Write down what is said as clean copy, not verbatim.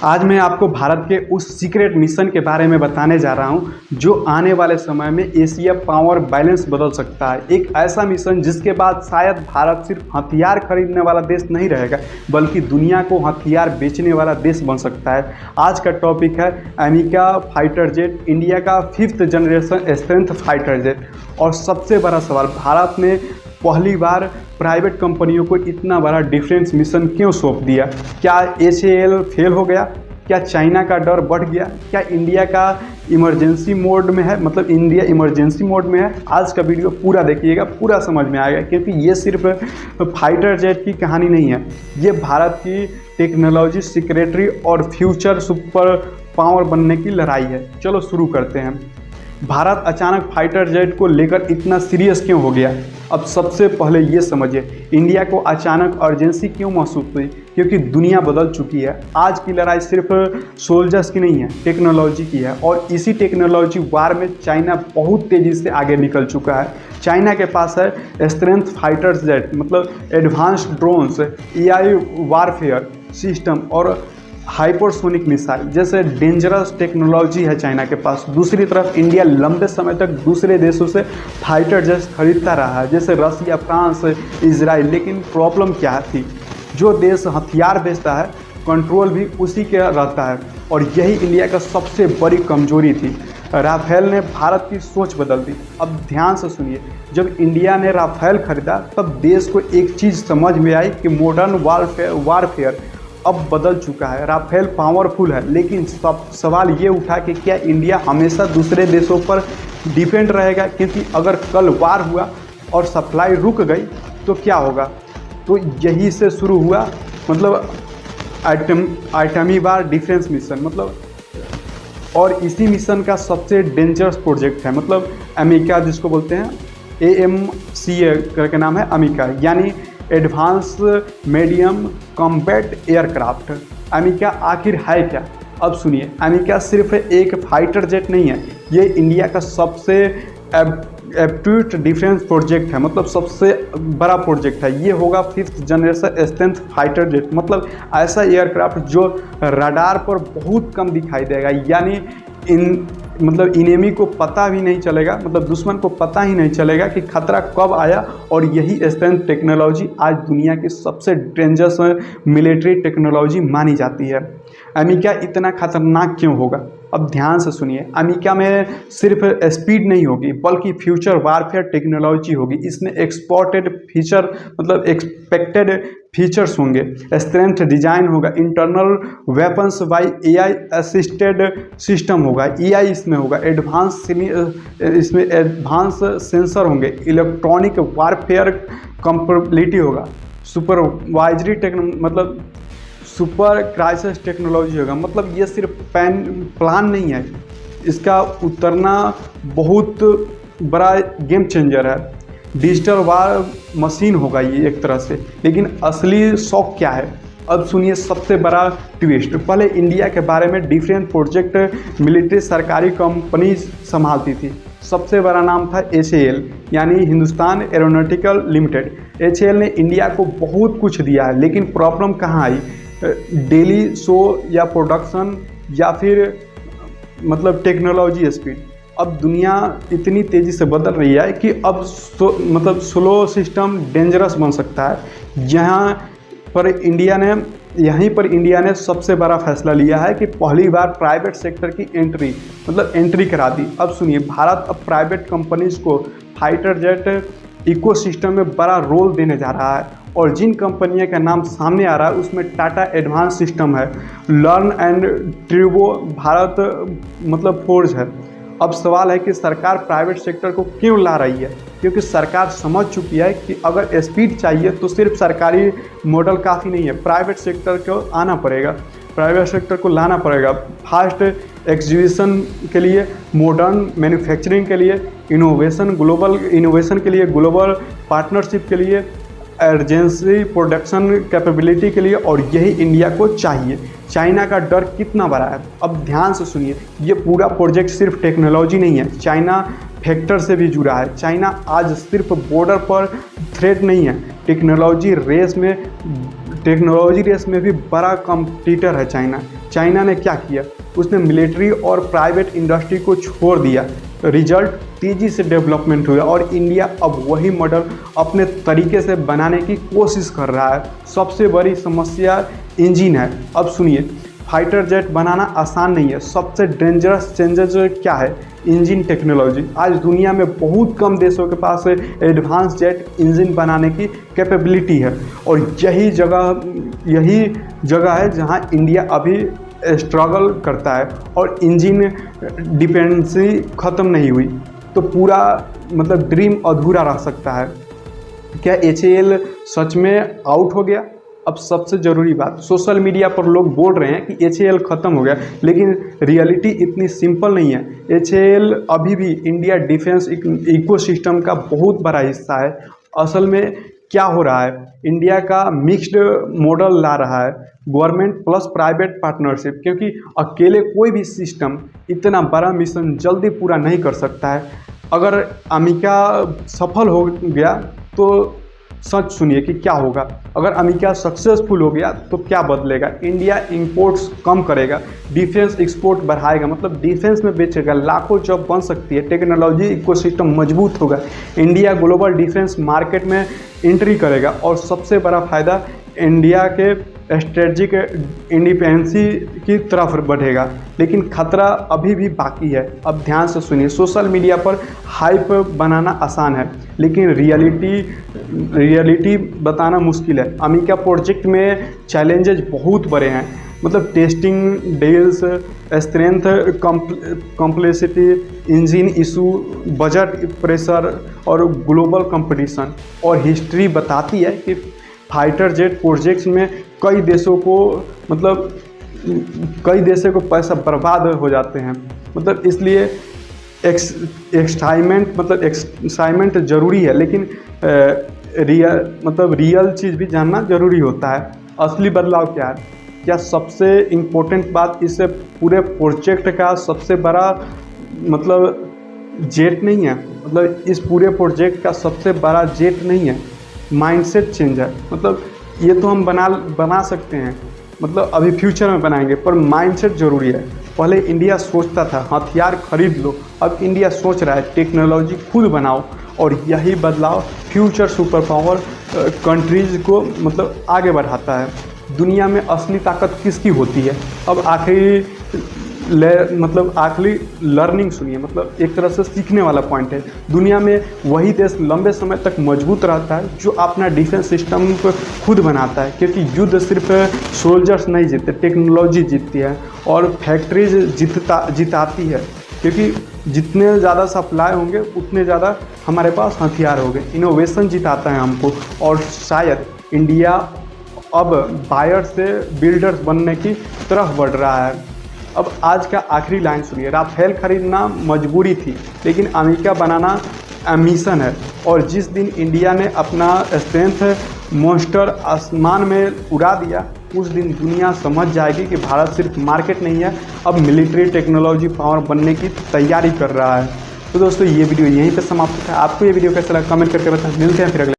आज मैं आपको भारत के उस सीक्रेट मिशन के बारे में बताने जा रहा हूं जो आने वाले समय में एशिया पावर बैलेंस बदल सकता है। एक ऐसा मिशन जिसके बाद शायद भारत सिर्फ हथियार खरीदने वाला देश नहीं रहेगा बल्कि दुनिया को हथियार बेचने वाला देश बन सकता है। आज का टॉपिक है अमेरिका फाइटर जेट, इंडिया का 5th generation strength fighter jet. और सबसे बड़ा सवाल, भारत ने पहली बार प्राइवेट कंपनियों को इतना बड़ा डिफेंस मिशन क्यों सौंप दिया? क्या HAL फेल हो गया? क्या चाइना का डर बढ़ गया? क्या इंडिया का इमरजेंसी मोड में है, मतलब इंडिया इमरजेंसी मोड में है? आज का वीडियो पूरा देखिएगा, पूरा समझ में आएगा, क्योंकि ये सिर्फ फाइटर जेट की कहानी नहीं है, ये भारत की टेक्नोलॉजी सिक्योरिटी और फ्यूचर सुपर पावर बनने की लड़ाई है। चलो शुरू करते हैं। भारत अचानक फाइटर जेट को लेकर इतना सीरियस क्यों हो गया? अब सबसे पहले ये समझिए, इंडिया को अचानक अर्जेंसी क्यों महसूस हुई? क्योंकि दुनिया बदल चुकी है। आज की लड़ाई सिर्फ सोल्जर्स की नहीं है, टेक्नोलॉजी की है। और इसी टेक्नोलॉजी वार में चाइना बहुत तेज़ी से आगे निकल चुका है। चाइना के पास है स्ट्रेंथ फाइटर जेट, मतलब advanced drones, AI warfare system और हाइपरसोनिक मिसाइल जैसे डेंजरस टेक्नोलॉजी है चाइना के पास। दूसरी तरफ इंडिया लंबे समय तक दूसरे देशों से फाइटर जेट खरीदता रहा है, जैसे रसिया, फ्रांस, इजराइल। लेकिन प्रॉब्लम क्या थी? जो देश हथियार बेचता है कंट्रोल भी उसी के रहता है, और यही इंडिया का सबसे बड़ी कमजोरी थी। राफेल ने भारत की सोच बदल दी। अब ध्यान से सुनिए, जब इंडिया ने राफेल खरीदा तब देश को एक चीज़ समझ में आई कि मॉडर्न वारफेयर अब बदल चुका है। राफेल पावरफुल है, लेकिन सवाल ये उठा कि क्या इंडिया हमेशा दूसरे देशों पर डिपेंड रहेगा? क्योंकि अगर कल वार हुआ और सप्लाई रुक गई तो क्या होगा? तो यही से शुरू हुआ, मतलब एटमी वार डिफेंस मिशन, मतलब। और इसी मिशन का सबसे डेंजरस प्रोजेक्ट है, मतलब अमेरिका जिसको बोलते हैं, AMCA करके नाम है अमेरिका, यानी advance medium combat aircraft. America आखिर है क्या? अब सुनिए, अमेरिका सिर्फ एक फाइटर जेट नहीं है, ये इंडिया का सबसे एब्ट्यूट डिफेंस प्रोजेक्ट है, मतलब सबसे बड़ा प्रोजेक्ट है। ये होगा 5th generation strength fighter jet, मतलब ऐसा एयरक्राफ्ट जो रडार पर बहुत कम दिखाई देगा, यानी इनेमी को पता भी नहीं चलेगा, मतलब दुश्मन को पता ही नहीं चलेगा कि खतरा कब आया। और यही स्ट्रेंथ टेक्नोलॉजी आज दुनिया की सबसे डेंजरस मिलिट्री टेक्नोलॉजी मानी जाती है। अमेरिका इतना खतरनाक क्यों होगा? अब ध्यान से सुनिए, अमेरिका में सिर्फ स्पीड नहीं होगी बल्कि फ्यूचर वारफेयर टेक्नोलॉजी होगी। इसमें एक्सपोर्टेड फीचर, मतलब एक्सपेक्टेड फीचर्स होंगे, स्ट्रेंथ डिजाइन होगा, internal weapons by AI assisted system होगा, AI इसमें होगा, इसमें एडवांस सेंसर होंगे, इलेक्ट्रॉनिक वारफेयर कंपेबिलिटी होगा, सुपरवाइजरी मतलब सुपर क्राइसिस टेक्नोलॉजी होगा। मतलब ये सिर्फ प्लान नहीं है, इसका उतरना बहुत बड़ा गेम चेंजर है। डिजिटल वार मशीन होगा ये एक तरह से। लेकिन असली शौक क्या है? अब सुनिए सबसे बड़ा ट्विस्ट। पहले इंडिया के बारे में डिफरेंट प्रोजेक्ट मिलिट्री सरकारी कंपनी संभालती थी। सबसे बड़ा नाम था HAL, यानी हिंदुस्तान एरोनॉटिकल लिमिटेड। HAL ने इंडिया को बहुत कुछ दिया है, लेकिन प्रॉब्लम कहाँ आई? डेली शो या प्रोडक्शन या फिर मतलब टेक्नोलॉजी स्पीड। अब दुनिया इतनी तेज़ी से बदल रही है कि अब मतलब स्लो सिस्टम डेंजरस बन सकता है। यहीं पर इंडिया ने सबसे बड़ा फैसला लिया है कि पहली बार प्राइवेट सेक्टर की एंट्री करा दी। अब सुनिए, भारत अब प्राइवेट कंपनीज को फाइटर जेट इकोसिस्टम में बड़ा रोल देने जा रहा है। और जिन कंपनियों का नाम सामने आ रहा है उसमें टाटा एडवांस सिस्टम है, लर्न एंड ट्रिबो भारत मतलब फोर्ज है। अब सवाल है कि सरकार प्राइवेट सेक्टर को क्यों ला रही है? क्योंकि सरकार समझ चुकी है कि अगर स्पीड चाहिए तो सिर्फ सरकारी मॉडल काफ़ी नहीं है, प्राइवेट सेक्टर को आना पड़ेगा, प्राइवेट सेक्टर को लाना पड़ेगा। फास्ट एग्जीक्यूशन के लिए, मॉडर्न मैन्युफैक्चरिंग के लिए, ग्लोबल इनोवेशन के लिए, ग्लोबल पार्टनरशिप के लिए, अर्जेंसी प्रोडक्शन कैपेबिलिटी के लिए। और यही इंडिया को चाहिए। चाइना का डर कितना बड़ा है? अब ध्यान से सुनिए, ये पूरा प्रोजेक्ट सिर्फ टेक्नोलॉजी नहीं है, चाइना फैक्टर से भी जुड़ा है। चाइना आज सिर्फ बॉर्डर पर थ्रेट नहीं है, टेक्नोलॉजी रेस में भी बड़ा कॉम्पिटिटर है चाइना। चाइना ने क्या किया, उसने मिलिट्री और प्राइवेट इंडस्ट्री को छोड़ दिया, रिजल्ट तेज़ी से डेवलपमेंट हुआ और इंडिया अब वही मॉडल अपने तरीके से बनाने की कोशिश कर रहा है। सबसे बड़ी समस्या इंजन है। अब सुनिए, फाइटर जेट बनाना आसान नहीं है। सबसे डेंजरस चेंजेस क्या है? Engine technology. आज दुनिया में बहुत कम देशों के पास एडवांस जेट इंजन बनाने की कैपेबिलिटी है और यही जगह है जहां इंडिया अभी स्ट्रगल करता है और इंजन डिपेंडेंसी ख़त्म नहीं हुई तो पूरा मतलब ड्रीम अधूरा रह सकता है। क्या HAL सच में आउट हो गया? अब सबसे ज़रूरी बात, सोशल मीडिया पर लोग बोल रहे हैं कि HAL ख़त्म हो गया, लेकिन रियलिटी इतनी सिंपल नहीं है। HAL अभी भी इंडिया डिफेंस इकोसिस्टम का बहुत बड़ा हिस्सा है। असल में क्या हो रहा है, इंडिया का मिक्स्ड मॉडल ला रहा है, गवर्नमेंट प्लस प्राइवेट पार्टनरशिप, क्योंकि अकेले कोई भी सिस्टम इतना बड़ा मिशन जल्दी पूरा नहीं कर सकता है। अगर अमेरिका सफल हो गया तो सच सुनिए कि क्या होगा। अगर अमेरिका सक्सेसफुल हो गया तो क्या बदलेगा? इंडिया इंपोर्ट्स कम करेगा, डिफेंस एक्सपोर्ट बढ़ाएगा, मतलब डिफेंस में बेचेगा, लाखों जॉब बन सकती है, टेक्नोलॉजी इकोसिस्टम मजबूत होगा, इंडिया ग्लोबल डिफेंस मार्केट में एंट्री करेगा और सबसे बड़ा फायदा इंडिया के स्ट्रेटजिक इंडिपेंडेंसी की तरफ बढ़ेगा। लेकिन खतरा अभी भी बाकी है। अब ध्यान से सुनिए, सोशल मीडिया पर हाइप बनाना आसान है लेकिन रियलिटी बताना मुश्किल है। अमेरिका प्रोजेक्ट में चैलेंजेस बहुत बड़े हैं, मतलब testing deals, strength complexity, engine issue, budget pressure और ग्लोबल कंपटीशन। और हिस्ट्री बताती है कि फाइटर जेट प्रोजेक्ट्स में कई देशों को पैसा बर्बाद हो जाते हैं। मतलब इसलिए एक्साइटमेंट ज़रूरी है, लेकिन रियल चीज़ भी जानना ज़रूरी होता है। असली बदलाव क्या है? क्या सबसे इम्पोर्टेंट बात, इससे पूरे प्रोजेक्ट का सबसे बड़ा मतलब जेट नहीं है, मतलब इस पूरे प्रोजेक्ट का सबसे बड़ा जेट नहीं है, माइंडसेट चेंज है। मतलब ये तो हम बना सकते हैं, मतलब अभी फ्यूचर में बनाएंगे, पर माइंडसेट ज़रूरी है। पहले इंडिया सोचता था हथियार खरीद लो, अब इंडिया सोच रहा है टेक्नोलॉजी खुद बनाओ और यही बदलाव फ्यूचर सुपर पावर कंट्रीज़ को मतलब आगे बढ़ाता है। दुनिया में असली ताकत किसकी होती है? अब आखिरी लर्निंग सुनिए, मतलब एक तरह से सीखने वाला पॉइंट है। दुनिया में वही देश लंबे समय तक मजबूत रहता है जो अपना डिफेंस सिस्टम को खुद बनाता है, क्योंकि युद्ध सिर्फ सोल्जर्स नहीं जीतते, टेक्नोलॉजी जीतती है और फैक्ट्रीज जिताती है, क्योंकि जितने ज़्यादा सप्लाई होंगे उतने ज़्यादा हमारे पास हथियार होंगे। इनोवेशन जिताता है हमको और शायद इंडिया अब बायर से बिल्डर्स बनने की तरफ बढ़ रहा है। अब आज का आखिरी लाइन सुनिए, राफेल खरीदना मजबूरी थी लेकिन अमेरिका बनाना मिशन है, और जिस दिन इंडिया ने अपना स्ट्रेंथ मॉन्स्टर आसमान में उड़ा दिया उस दिन दुनिया समझ जाएगी कि भारत सिर्फ मार्केट नहीं है, अब मिलिट्री टेक्नोलॉजी पावर बनने की तैयारी कर रहा है। तो दोस्तों ये वीडियो यहीं पर समाप्त है। आपको ये वीडियो कैसा लगा कमेंट करके बताएं। मिलते हैं फिर अगले